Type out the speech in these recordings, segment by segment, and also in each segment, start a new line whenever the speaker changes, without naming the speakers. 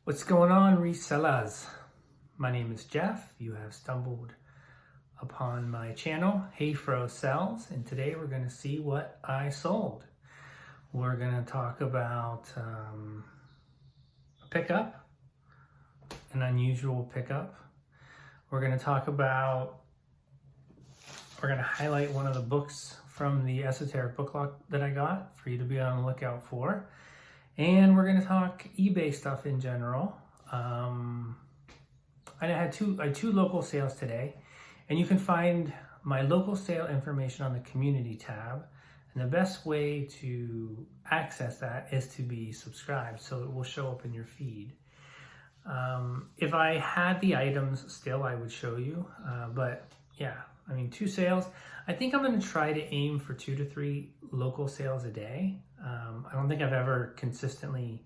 What's going on, resellers? My name is Jeff. You have stumbled upon my channel, Hey Fro Sells, and today we're going to see what I sold. We're going to talk about a pickup, an unusual pickup. We're going to highlight one of the books from the esoteric book lot that I got for you to be on the lookout for. And we're going to talk eBay stuff in general. I had two local sales today, and you can find my local sale information on the community tab. And the best way to access that is to be subscribed, so it will show up in your feed. If I had the items still, I would show you. But yeah, I mean, 2 sales. I think I'm going to try to aim for 2 to 3 local sales a day. I don't think I've ever consistently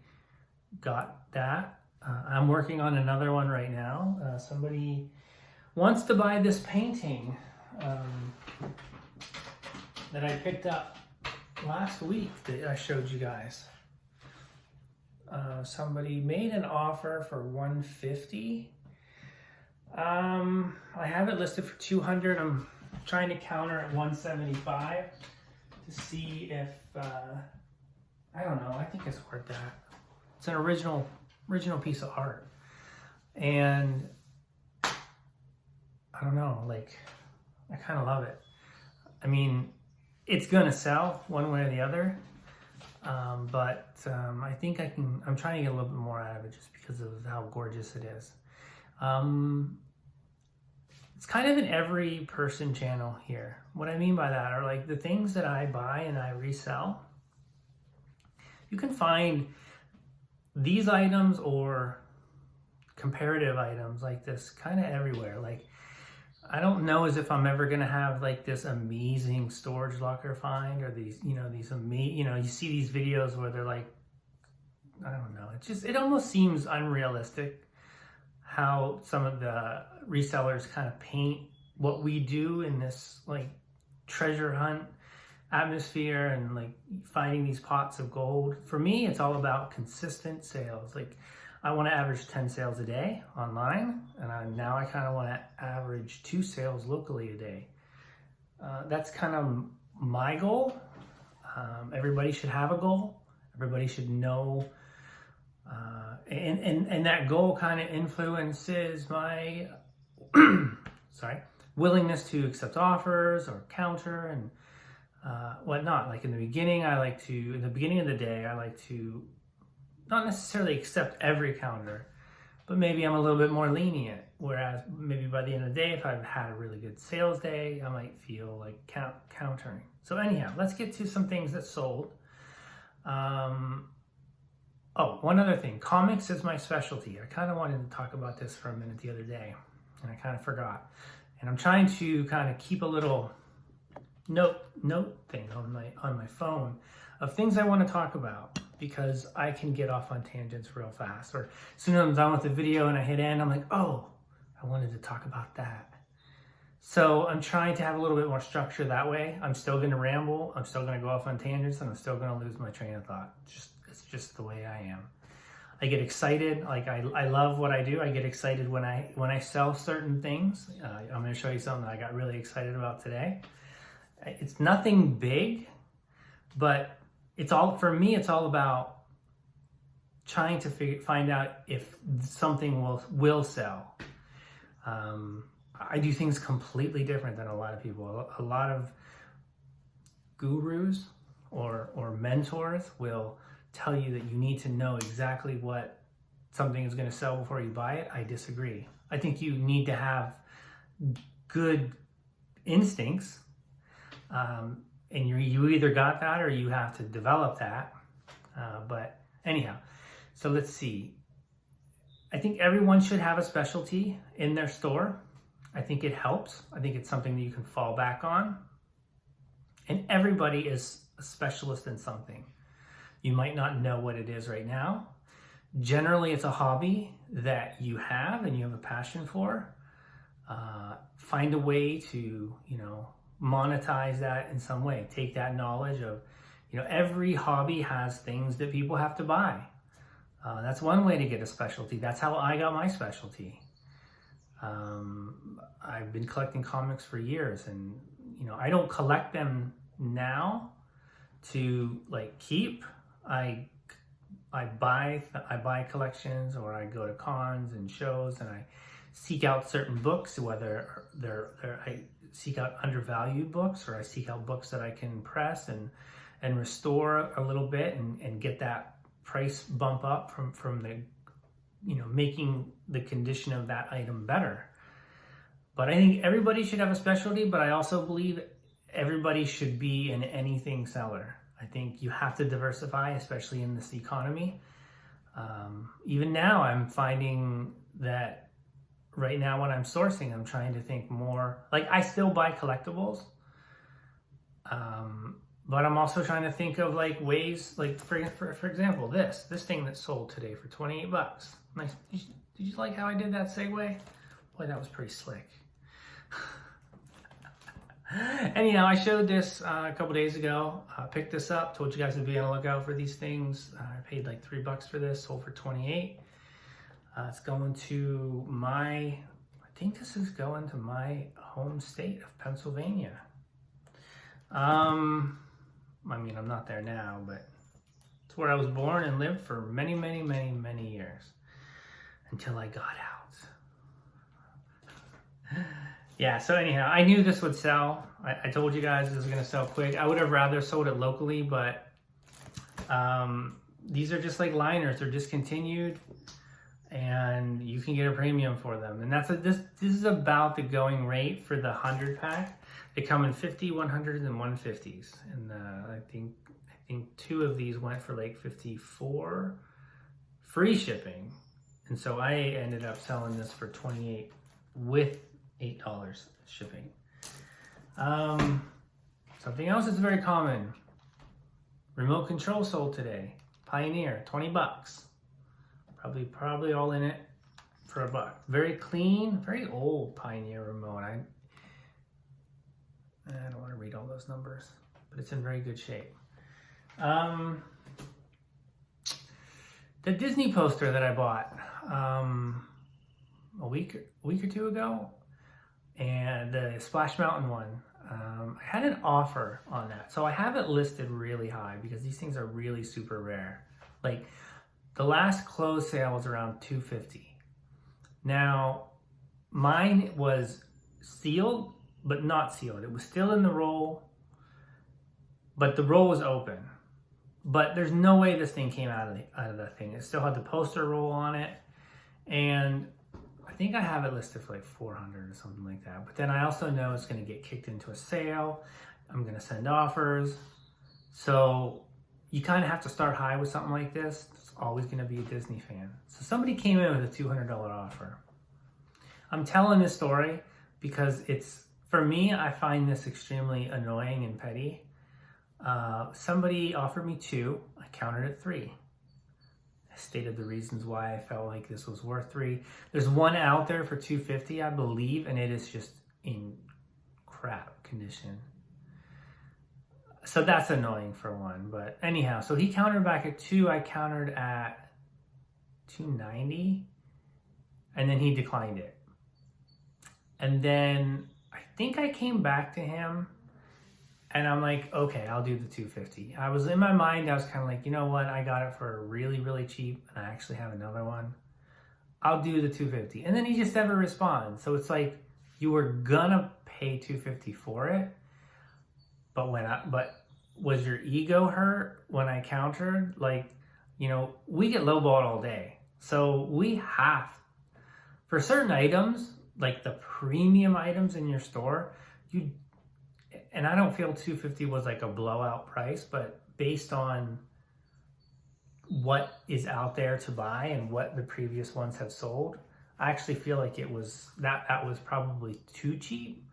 got that. I'm working on another one right now. Somebody wants to buy this painting that I picked up last week that I showed you guys. Somebody made an offer for $150. I have it listed for $200. I'm trying to counter at $175 to see if I don't know. I think it's worth that. It's an original piece of art, and I don't know. Like, I kind of love it. I mean, it's gonna sell one way or the other, but I think I'm trying to get a little bit more out of it just because of how gorgeous it is. It's kind of an every person channel here. What I mean by that are like the things that I buy and I resell. You can find these items or comparative items like this kind of everywhere. Like, I don't know as if I'm ever gonna have like this amazing storage locker find, or these, these amazing, you see these videos where they're like, I don't know. It almost seems unrealistic how some of the resellers kind of paint what we do in this like treasure hunt atmosphere and like finding these pots of gold. For me, it's all about consistent sales. Like, I want to average 10 sales a day online, and now I kind of want to average 2 sales locally a day. That's kind of my goal. Everybody should have a goal. Everybody should know, and that goal kind of influences my willingness to accept offers or counter and whatnot. Like in the beginning of the day, I like to not necessarily accept every counter, but maybe I'm a little bit more lenient. Whereas maybe by the end of the day, if I've had a really good sales day, I might feel like countering. So anyhow, let's get to some things that sold. One other thing, comics is my specialty. I kind of wanted to talk about this for a minute the other day, and I kind of forgot. And I'm trying to kind of keep a little note thing on my phone of things I want to talk about, because I can get off on tangents real fast. Or as soon as I'm done with the video and I hit end, I'm like, oh, I wanted to talk about that. So I'm trying to have a little bit more structure that way. I'm still going to ramble. I'm still going to go off on tangents, and I'm still going to lose my train of thought. It's just the way I am. I get excited. Like, I love what I do. I get excited when I sell certain things. I'm going to show you something that I got really excited about today. It's nothing big, but for me, it's all about trying to find out if something will sell. I do things completely different than a lot of people. A lot of gurus or mentors will tell you that you need to know exactly what something is going to sell before you buy it. I disagree. I think you need to have good instincts, and you either got that or you have to develop that. But anyhow, so let's see. I think everyone should have a specialty in their store. I think it helps. I think it's something that you can fall back on. And everybody is a specialist in something. You might not know what it is right now. Generally, it's a hobby that you have and you have a passion for. Find a way to, monetize that in some way. Take that knowledge of, every hobby has things that people have to buy. That's one way to get a specialty. That's how I got my specialty. I've been collecting comics for years, and I don't collect them now to like keep. I buy collections, or I go to cons and shows, and I seek out certain books, whether I seek out undervalued books, or I seek out books that I can press and restore a little bit and get that price bump up from the making the condition of that item better. But I think everybody should have a specialty, but I also believe everybody should be an anything seller. I think you have to diversify, especially in this economy. Even now, I'm finding that right now when I'm sourcing, I'm trying to think more, like I still buy collectibles, but I'm also trying to think of like ways, like for example, this thing that sold today for 28 bucks. Nice. Did you like how I did that segue? Boy, that was pretty slick. Anyhow, I showed this a couple days ago. Picked this up, told you guys to be on the lookout for these things. I paid like $3 for this, sold for 28. It's going to I think this is going to my home state of Pennsylvania. I mean, I'm not there now, but it's where I was born and lived for many, many, many, many years until I got out. Yeah, so anyhow, I knew this would sell. I told you guys this was going to sell quick. I would have rather sold it locally, but these are just like liners. They're discontinued, and you can get a premium for them. And this is about the going rate for the 100 pack. They come in 50, 100s, and 150s. And I think 2 of these went for like 54 free shipping. And so I ended up selling this for 28 with $8 shipping. Something else that's very common. Remote control sold today. Pioneer, 20 bucks. Probably all in it for $1. Very clean, very old Pioneer remote. I don't want to read all those numbers, but it's in very good shape. The Disney poster that I bought a week or two ago, and the Splash Mountain one, I had an offer on that. So I have it listed really high because these things are really super rare. Like the last closed sale was around $250. Now, mine was sealed, but not sealed. It was still in the roll, but the roll was open. But there's no way this thing came out of the thing. It still had the poster roll on it, and I think I have it listed for like 400 or something like that. But then I also know it's going to get kicked into a sale. I'm going to send offers. So you kind of have to start high with something like this. It's always going to be a Disney fan. So somebody came in with a $200 offer. I'm telling this story because for me, I find this extremely annoying and petty. Somebody offered me 2. I countered at 3. Stated the reasons why I felt like this was worth 3. There's one out there for $250, I believe, and it is just in crap condition. So that's annoying for one. But anyhow, so he countered back at 2. I countered at $290, and then he declined it. And then I think I came back to him, and I'm like, okay, I'll do the $250. I was in my mind, I was kind of like, you know what? I got it for really, really cheap, and I actually have another one. I'll do the $250. And then he just never responds. So it's like, you were gonna pay $250 for it, but was your ego hurt when I countered? Like, we get lowballed all day. So we have, for certain items, like the premium items in your store, and I don't feel $250 was like a blowout price, but based on what is out there to buy and what the previous ones have sold, I actually feel like it was that was probably too cheap.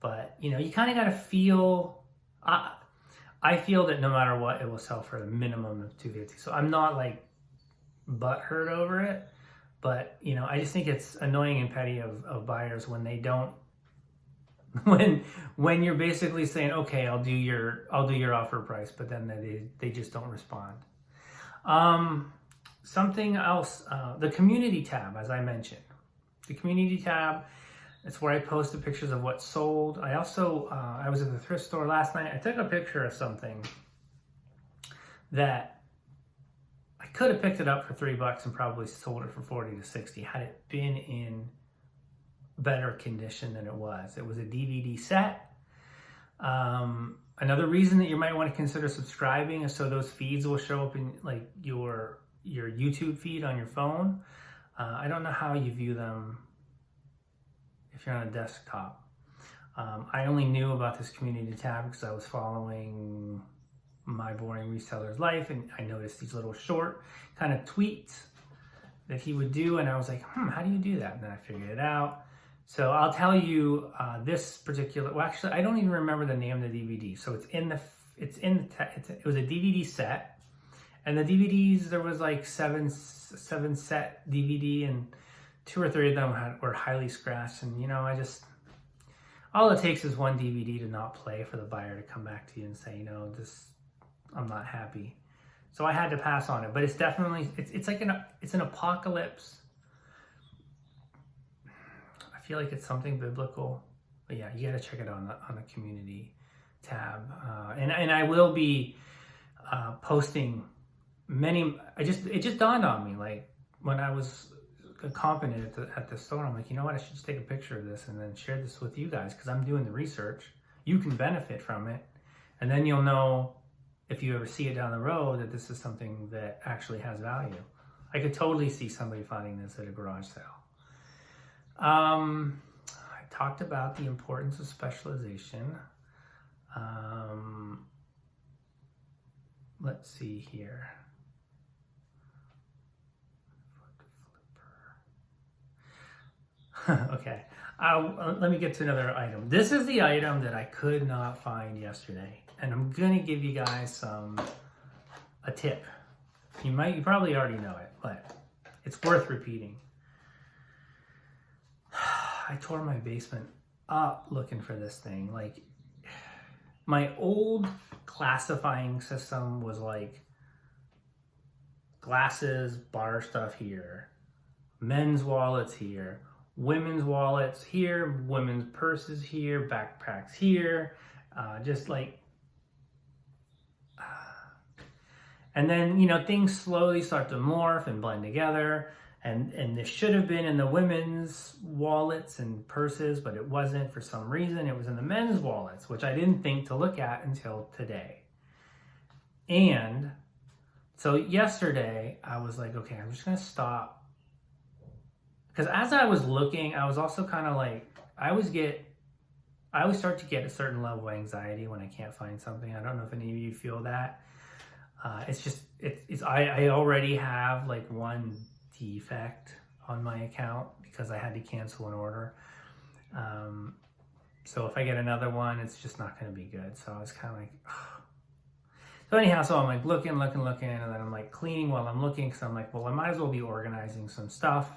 But you kind of got to feel. I feel that no matter what, it will sell for a minimum of $250. So I'm not like butthurt over it, but I just think it's annoying and petty of buyers when they don't. When you're basically saying, okay, I'll do your offer price, but then they just don't respond. something else, the community tab, as I mentioned. The community tab, it's where I posted pictures of what sold. I also, I was at the thrift store last night. I took a picture of something that I could have picked it up for $3 and probably sold it for 40 to 60 had it been in better condition than it was. It was a DVD set. Another reason that you might want to consider subscribing is so those feeds will show up in like your YouTube feed on your phone. I don't know how you view them if you're on a desktop. I only knew about this community tab because I was following My Boring Reseller's Life, and I noticed these little short kind of tweets that he would do, and I was like, how do you do that? And then I figured it out. So I'll tell you this particular, well, actually, I don't even remember the name of the DVD. So it was a DVD set, and the DVDs, there was like seven set DVD, and 2 or 3 of them were highly scratched. And all it takes is one DVD to not play for the buyer to come back to you and say, I'm not happy. So I had to pass on it, but it's definitely, it's an apocalypse. I feel like it's something biblical, but yeah, you got to check it out on the community tab. And I will be posting many. It just dawned on me, like when I was comping it at the store, I'm like, you know what? I should just take a picture of this and then share this with you guys because I'm doing the research. You can benefit from it, and then you'll know if you ever see it down the road that this is something that actually has value. I could totally see somebody finding this at a garage sale. I talked about the importance of specialization. Let's see here. Okay, let me get to another item. This is the item that I could not find yesterday, and I'm gonna give you guys a tip. You probably already know it, but it's worth repeating. I tore my basement up looking for this thing. Like, my old classifying system was like glasses, bar stuff here, men's wallets here, women's wallets here, women's purses here, backpacks here, just like, and then, things slowly start to morph and blend together. And this should have been in the women's wallets and purses, but it wasn't for some reason. It was in the men's wallets, which I didn't think to look at until today. And so yesterday, I was like, okay, I'm just going to stop. Because as I was looking, I was also kind of like, I always start to get a certain level of anxiety when I can't find something. I don't know if any of you feel that. I already have like one defect on my account because I had to cancel an order. So if I get another one, it's just not going to be good. So I was kind of like, ugh. So anyhow, so I'm like looking, and then I'm like cleaning while I'm looking because I'm like, well, I might as well be organizing some stuff,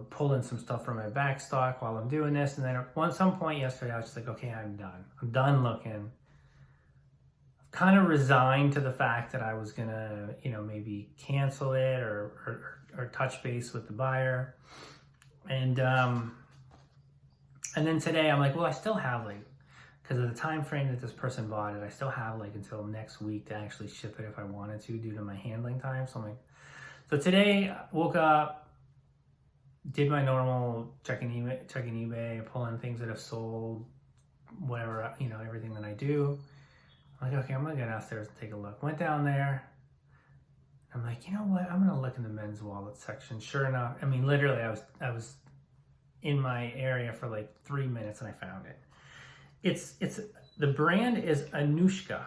pulling some stuff from my back stock while I'm doing this. And then at some point yesterday, I was just like, okay, I'm done. I'm done looking. Kind of resigned to the fact that I was gonna, maybe cancel it or touch base with the buyer, and then today I'm like, well, I still have because of the time frame that this person bought it, I still have until next week to actually ship it if I wanted to due to my handling time. So I'm like, so today I woke up, did my normal checking eBay, pulling things that have sold, whatever, everything that I do. I'm like, okay, I'm gonna go downstairs and take a look. Went down there. I'm like, you know what? I'm gonna look in the men's wallet section. Sure enough, I mean, literally, I was in my area for 3 minutes and I found it. It's the brand is Anushka.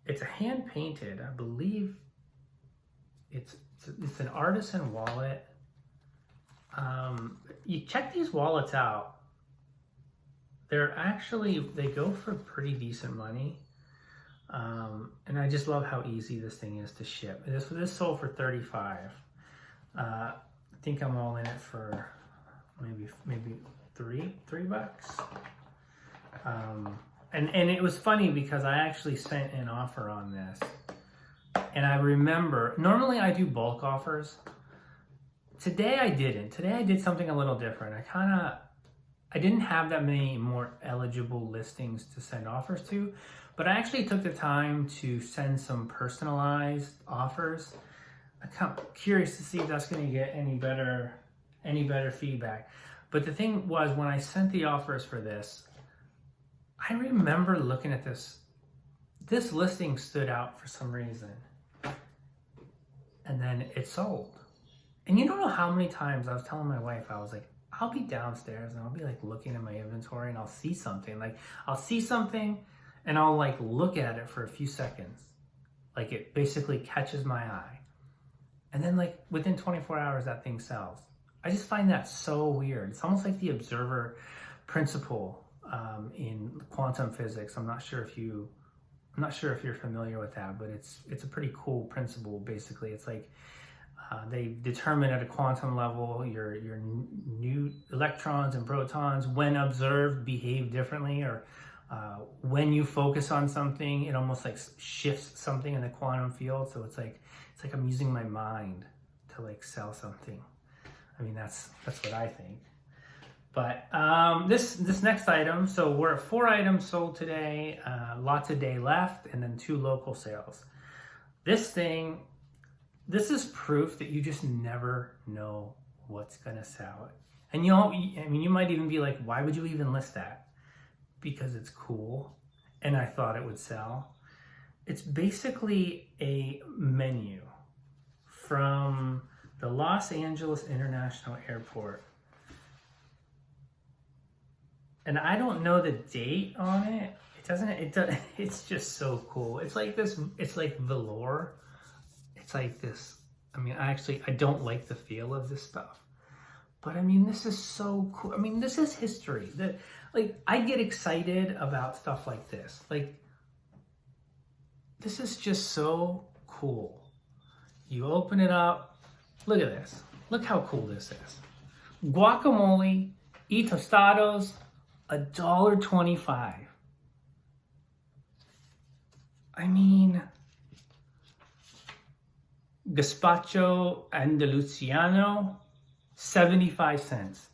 It's a hand painted, I believe. It's an artisan wallet. You check these wallets out. They go for pretty decent money. And I just love how easy this thing is to ship. This sold for $35. I think I'm all in it for maybe $3. And it was funny because I actually sent an offer on this And I remember, normally I do bulk offers. Today I didn't. Today I did something a little different. I didn't have that many more eligible listings to send offers to, but I actually took the time to send some personalized offers. I'm kind of curious to see if that's going to get any better feedback. But the thing was, when I sent the offers for this, I remember looking at this. This listing stood out for some reason. And then it sold. And you don't know how many times I was telling my wife, I was like, I'll be downstairs and I'll be like looking at my inventory and I'll see something. Like I'll see something and I'll like look at it for a few seconds. Like it basically catches my eye. And then like within 24 hours, that thing sells. I just find that so weird. It's almost like the observer principle in quantum physics. I'm not sure if you're familiar with that, but it's a pretty cool principle. Basically, it's like they determine at a quantum level your new electrons and protons, when observed, behave differently, or when you focus on something, it almost like shifts something in the quantum field. So it's like I'm using my mind to like sell something. I mean, that's what I think. But this next item, so we're at 4 items sold today, lots a day left, and then 2 local sales. This is proof that you just never know what's gonna sell. And you might even be like, why would you even list that? Because it's cool, and I thought it would sell. It's basically a menu from the Los Angeles International Airport. And I don't know the date on it. It's just so cool. It's like this, it's like velour. It's like this. I mean, I don't like the feel of this stuff. But I mean, this is so cool. I mean, this is history. Like, I get excited about stuff like this. Like, this is just so cool. You open it up. Look at this. Look how cool this is. Guacamole y tostados, $1.25. I mean, gazpacho andalusiano, 75 cents.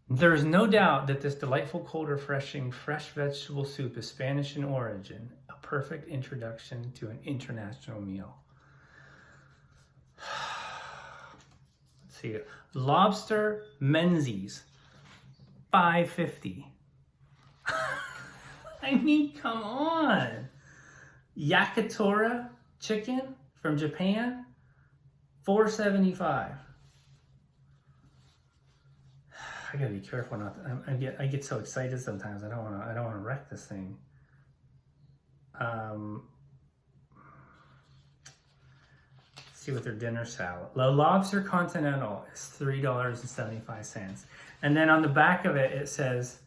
There is no doubt that this delightful, cold, refreshing, fresh vegetable soup is Spanish in origin, a perfect introduction to an international meal. Let's see. Lobster Menzies, $5.50. I mean, come on. Yakitora chicken from Japan, $4.75. I gotta be careful not to, I get so excited sometimes. I don't want to wreck this thing. See what their dinner salad. The Lobster Continental is $3.75. And then on the back of it, it says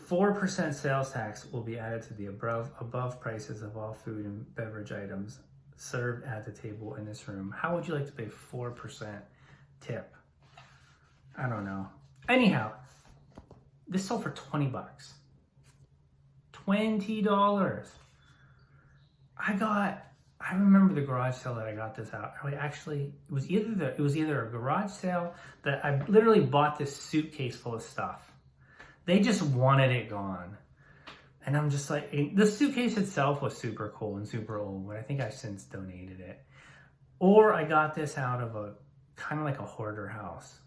4% sales tax will be added to the above prices of all food and beverage items served at the table in this room. How would you like to pay 4% tip? I don't know. Anyhow, this sold for $20. $20. I remember the garage sale that I got this out. It was either a garage sale that I literally bought this suitcase full of stuff. They just wanted it gone. And I'm just like, the suitcase itself was super cool and super old, but I think I've since donated it. Or I got this out of a kind of like a hoarder house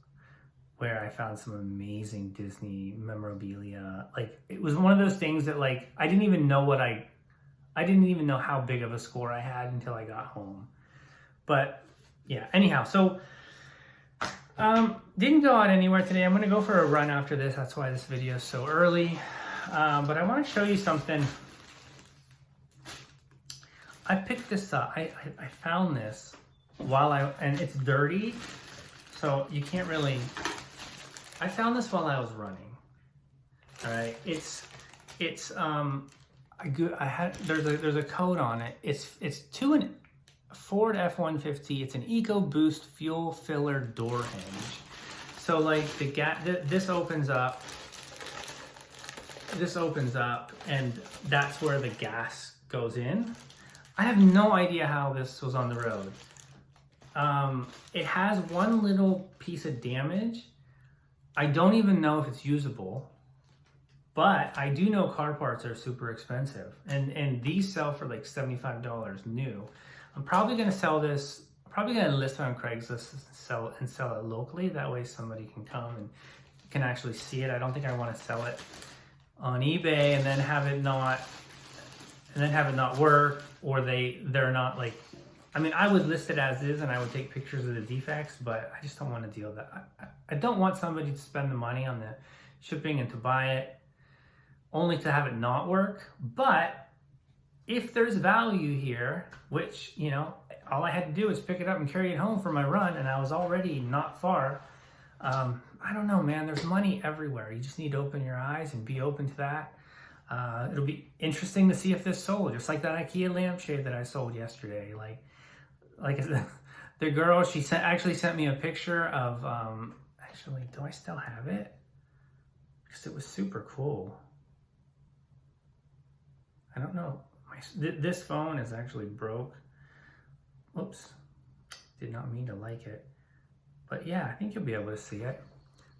where I found some amazing Disney memorabilia. Like, it was one of those things that, like, I didn't even know how big of a score I had until I got home. But yeah, anyhow, so didn't go out anywhere today. I'm gonna go for a run after this. That's why this video is so early. But I want to show you something. I picked this up. I found this and it's dirty, so you can't really. I found this while I was running. All right, there's a code on it. It's to a Ford F-150. It's an EcoBoost fuel filler door hinge. So like this opens up, and that's where the gas goes in. I have no idea how this was on the road. It has one little piece of damage. I don't even know if it's usable, but I do know car parts are super expensive, and these sell for like $75 new. I'm probably going to sell this. I'm probably going to list it on Craigslist and sell it locally. That way somebody can come and can actually see it. I don't think I want to sell it on eBay and then have it not work, or they're not like. I mean, I would list it as is and I would take pictures of the defects, but I just don't want to deal with that. I don't want somebody to spend the money on the shipping and to buy it only to have it not work. But if there's value here, which, you know, all I had to do was pick it up and carry it home for my run, and I was already not far. I don't know, man, there's money everywhere. You just need to open your eyes and be open to that. It'll be interesting to see if this sold, just like that IKEA lampshade that I sold yesterday. Like the girl, she actually sent me a picture of, actually, do I still have it? Because it was super cool. I don't know. This phone is actually broke. Oops, did not mean to like it. But yeah, I think you'll be able to see it.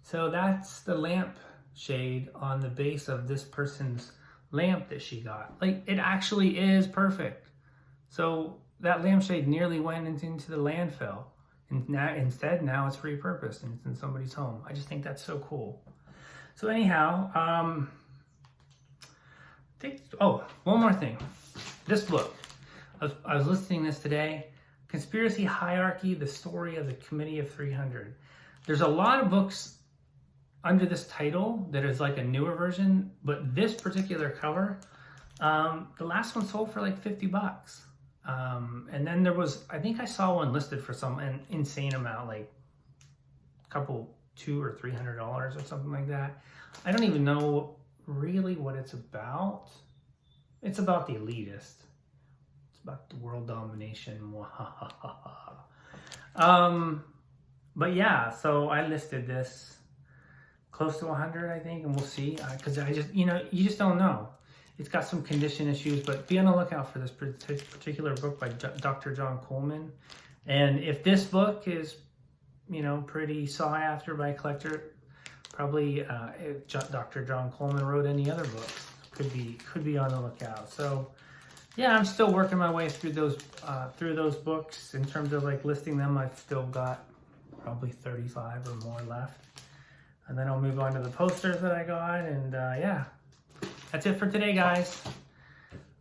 So that's the lamp shade on the base of this person's lamp that she got. Like, it actually is perfect. So that lampshade nearly went into the landfill, and instead now it's repurposed and it's in somebody's home. I just think that's so cool. So anyhow, one more thing. This book, I was listening to this today, Conspiracy Hierarchy, the Story of the Committee of 300. There's a lot of books under this title that is like a newer version, but this particular cover, the last one sold for like $50. And then there was, I think I saw one listed for an insane amount, like a couple, $200 or $300 or something like that. I don't even know really what it's about. It's about the elitist. It's about the world domination. But yeah, so I listed this close to 100, I think, and we'll see. Because you just don't know. It's got some condition issues, but be on the lookout for this particular book by Dr. John Coleman. And if this book is, pretty sought after by a collector, probably if Dr. John Coleman wrote any other books, could be on the lookout. So yeah, I'm still working my way through those books. In terms of like listing them, I've still got probably 35 or more left. And then I'll move on to the posters that I got, and yeah. That's it for today, guys.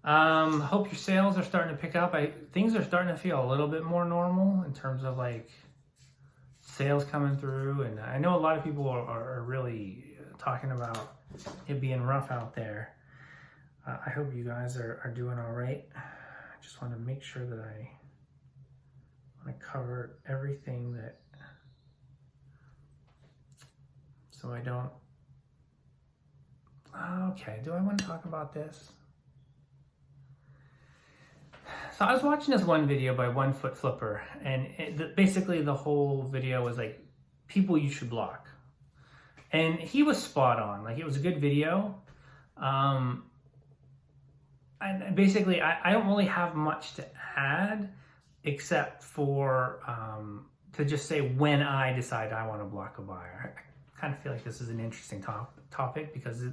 Hope your sales are starting to pick up. Things are starting to feel a little bit more normal in terms of like sales coming through. And I know a lot of people are really talking about it being rough out there. I hope you guys are doing all right. I just want to make sure that I want to cover everything so I don't. Okay, do I want to talk about this? So I was watching this one video by 1 Foot Flipper, and basically the whole video was like, people you should block. And he was spot on. Like, it was a good video. And basically, I don't really have much to add, except for to just say when I decide I want to block a buyer. I kind of feel like this is an interesting topic because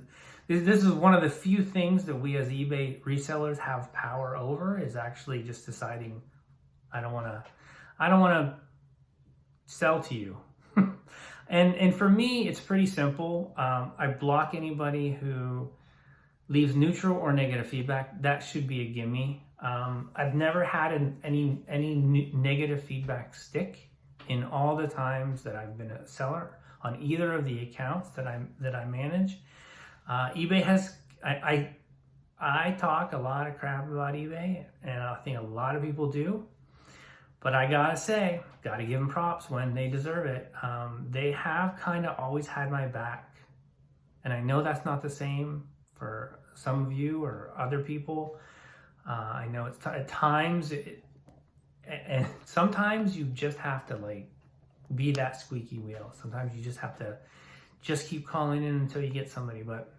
this is one of the few things that we as eBay resellers have power over, is actually just deciding I don't want to sell to you. and for me, it's pretty simple. I block anybody who leaves neutral or negative feedback. That should be a gimme. I've never had any negative feedback stick in all the times that I've been a seller on either of the accounts that I manage. eBay has, I talk a lot of crap about eBay, and I think a lot of people do, but I gotta say, gotta give them props when they deserve it. They have kind of always had my back, and I know that's not the same for some of you or other people. I know it's at times, and sometimes you just have to like be that squeaky wheel. Sometimes you just have to keep calling in until you get somebody. But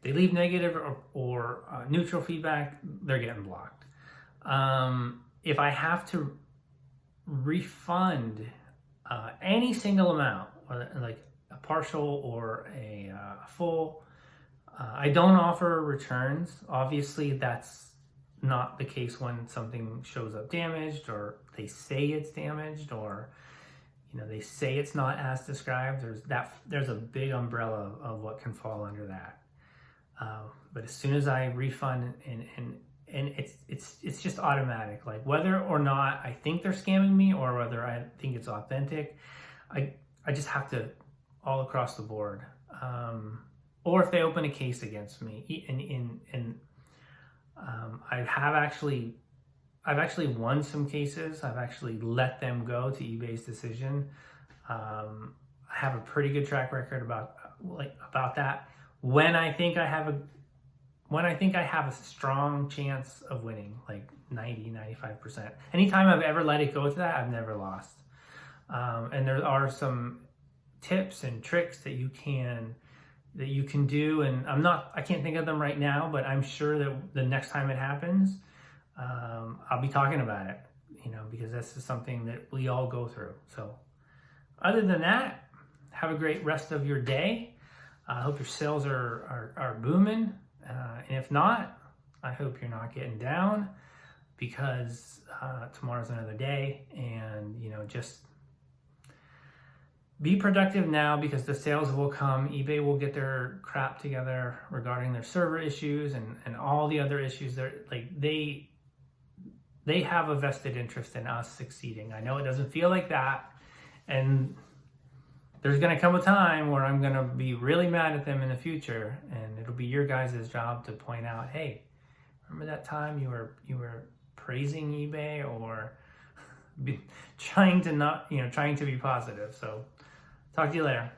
they leave negative or neutral feedback, they're getting blocked. If I have to refund any single amount, whether like a partial or a full, I don't offer returns. Obviously, that's not the case when something shows up damaged, or they say it's damaged, or they say it's not as described. There's a big umbrella of what can fall under that. But as soon as I refund and it's just automatic, like whether or not I think they're scamming me or whether I think it's authentic, I just have to all across the board. Or if they open a case against me, and I've actually won some cases. I've actually let them go to eBay's decision. I have a pretty good track record about that. When I think I have a strong chance of winning, like 90-95%. Anytime I've ever let it go to that, I've never lost. And there are some tips and tricks that you can do, and I can't think of them right now, but I'm sure that the next time it happens, I'll be talking about it, because this is something that we all go through. So other than that, have a great rest of your day. I hope your sales are booming. And if not, I hope you're not getting down, because tomorrow's another day, and just be productive now, because the sales will come. eBay will get their crap together regarding their server issues and all the other issues. They have a vested interest in us succeeding. I know it doesn't feel like that, and there's going to come a time where I'm going to be really mad at them in the future, and it'll be your guys' job to point out, hey, remember that time you were praising eBay or trying to be positive. So talk to you later.